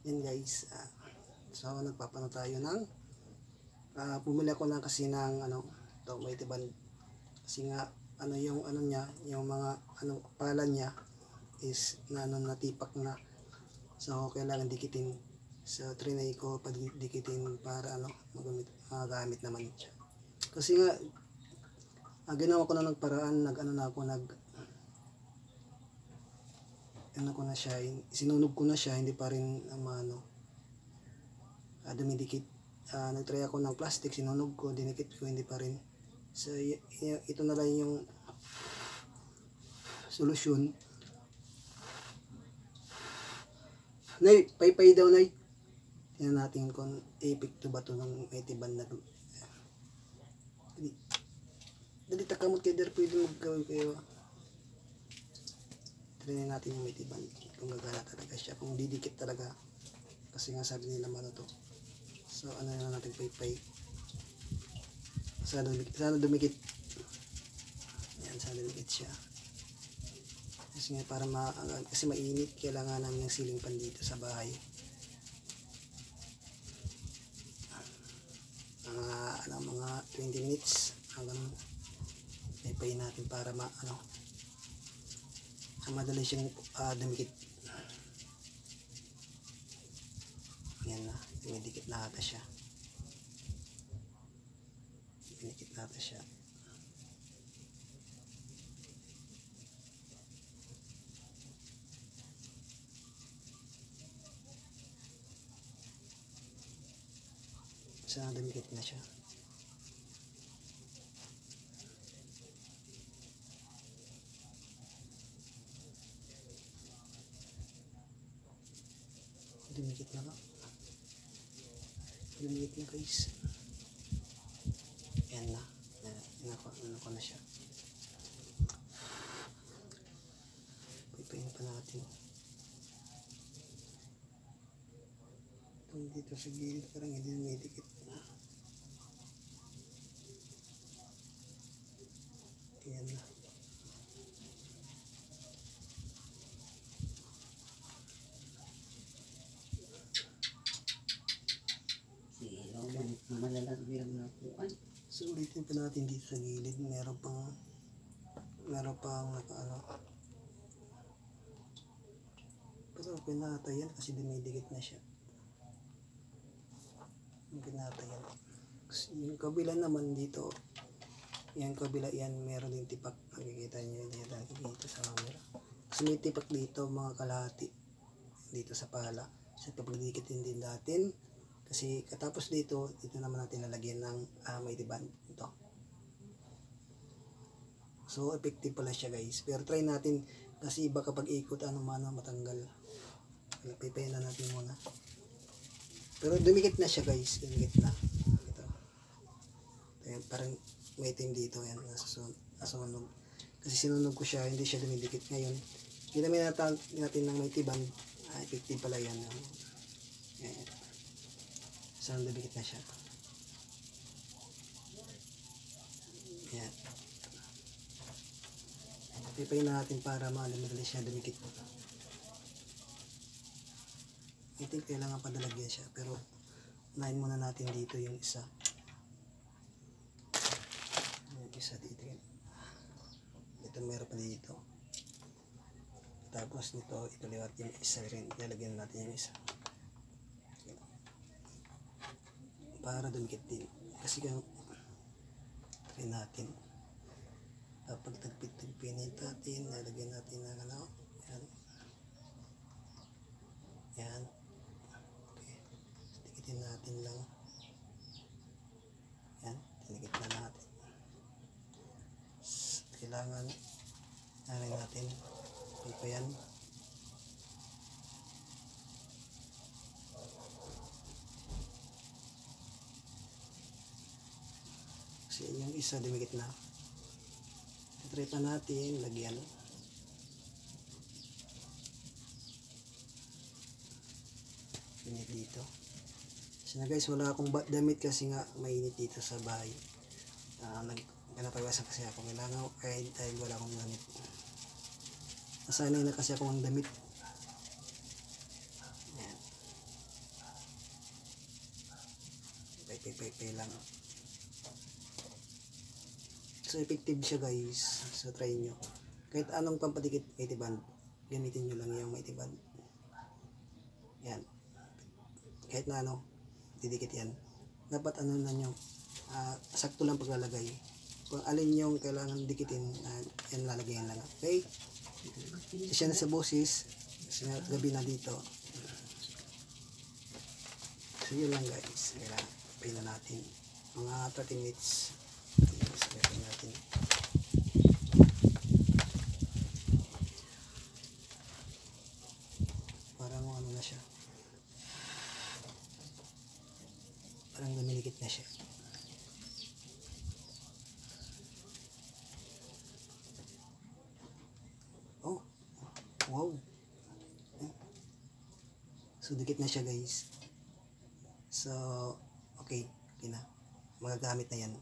Yan guys, so nagpapano tayo ng bumili ako na kasi ng to mighty band kasi nga yung niya, yung mga pala niya is na natipak na, so kailangan dikitin. So trinay ko padikitin para magamit naman siya. Kasi nga ginawa ko na ng paraan, ko na siya, sinunog ko na siya, hindi pa rin dumidikit. Nagtry ako ng plastic, sinunog ko, dinikit ko, hindi pa rin. So ito na lang yung solusyon. Nay, paypay daw nay. Tingnan natin kung epekto ba ito ng mighty band na dali takamot kayo der, pwede maggawin kayo. Try natin yung mighty band kung gagana talaga siya, kung didikit talaga, kasi nga sabi nila to. So na natin paypay, sana dumikit. Yan, sana dumikit siya kasi nga para kasi mainit, kailangan namin ng ceiling fan dito sa bahay. Mga 20 minutes hanggang paypay natin para madali siyang dumikit. Yan na, dumidikit na ata siya. Dumidikit na ata siya. Sana dumikit na siya. Dumikit na ba? Dumikit na guys. Yan na. Ano ko na siya. Paypayin pa natin. Itong dito sa gilid parang hindi dumidikit. Yan na. So ulitin pa natin dito sa gilid, meron pang pero pinatay yan kasi dumidikit na siya. Pinatay yan kasi yung kabila naman dito, yan kabila yan, meron din tipak. Nakikita nyo yun dito sa camera, kasi may tipak dito, mga kalahati dito sa pala. So pagdikitin din natin kasi katapos dito naman natin lalagyan ng mighty band ito. So effective pala siya guys, pero try natin kasi baka pag ikot matanggal. Pipayin na natin muna, pero dumikit na siya guys, dumikit na ito. Ayan, parang may itim dito, yan nasunog kasi sinunog ko siya, hindi siya dumidikit. Ngayon ginamit natin ng mighty band, effective pala yan. Ayan. Sana dumikit na siya. Ayan. Pipayin natin para madali siya dumikit. I think kailangan padalagyan siya, pero unahin muna natin dito yung isa. Yung isa dito. Ito meron pa dito. Tapos nito, ito liwat yung isa rin. Ilalagyan natin yung isa. Para dumikit din. Kasi kung try natin, kapag tagpit-tagpinit natin, nalagyan natin ng yan. Yan. Okay. Dikitin natin lang. Yan. Dinikit na natin. Kailangan natin ito yan. Kasi yung isa dumikit na. Try pa natin lagyan. Pinit dito. So na guys, wala akong damit kasi nga mainit dito sa bahay. Pinapawisan kasi ako ng langaw dahil wala akong damit. Nasanay na kasi ako ng damit. Ayan. Okay lang. So, effective siya guys. So, try nyo. Kahit anong pampadikit mighty band, gamitin nyo lang yung mighty band. Yan. Kahit na ano, didikit yan. Dapat ano na nyo, sakto lang paglalagay. Kung alin yung kailangan dikitin, yan lalagayan lang. Okay? Siya na sa boses, kasi gabi na dito. So yun lang guys, kailangan pay na natin. Mga 30 minutes. Pay natin. Parang ano na siya. Parang lumilikit na siya. Oh, wow. So, dikit na siya guys. So, okay. Okay na. Magagamit na yan.